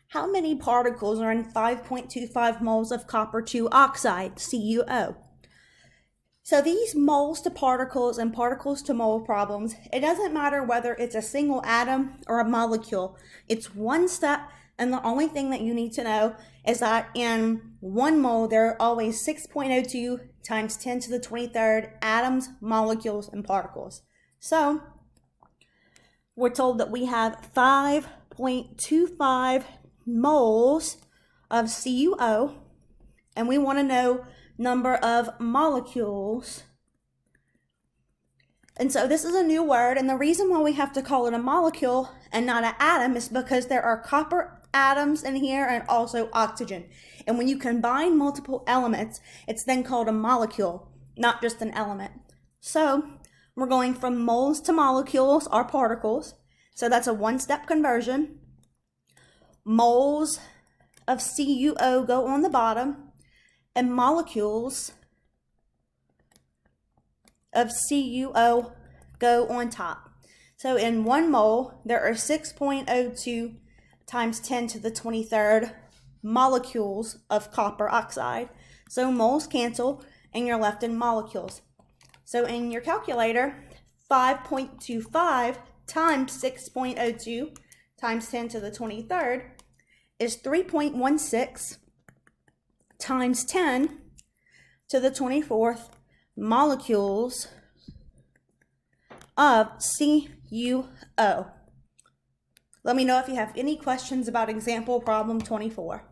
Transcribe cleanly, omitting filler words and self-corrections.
How many particles are in 5.25 moles of copper 2 oxide, CuO? So these moles to particles and particles to mole problems, it doesn't matter whether it's a single atom or a molecule. It's one step, and the only thing that you need to know is that in 1 mole, there are always 6.02 times 10 to the 23rd atoms, molecules, and particles. So we're told that we have 5.25 moles of CuO, and we want to know number of molecules. And so this is a new word, and the reason why we have to call it a molecule and not an atom is because there are copper atoms in here and also oxygen. And when you combine multiple elements, it's then called a molecule, not just an element. So we're going from moles to molecules, or particles. So that's a one-step conversion. Moles of CuO go on the bottom, and molecules of CuO go on top. So in 1 mole, there are 6.02 times 10 to the 23rd molecules of copper oxide. So moles cancel, and you're left in molecules. So in your calculator, 5.25 times 6.02 times 10 to the 23rd is 3.16 times 10 to the 24th molecules of CuO. Let me know if you have any questions about example problem 24.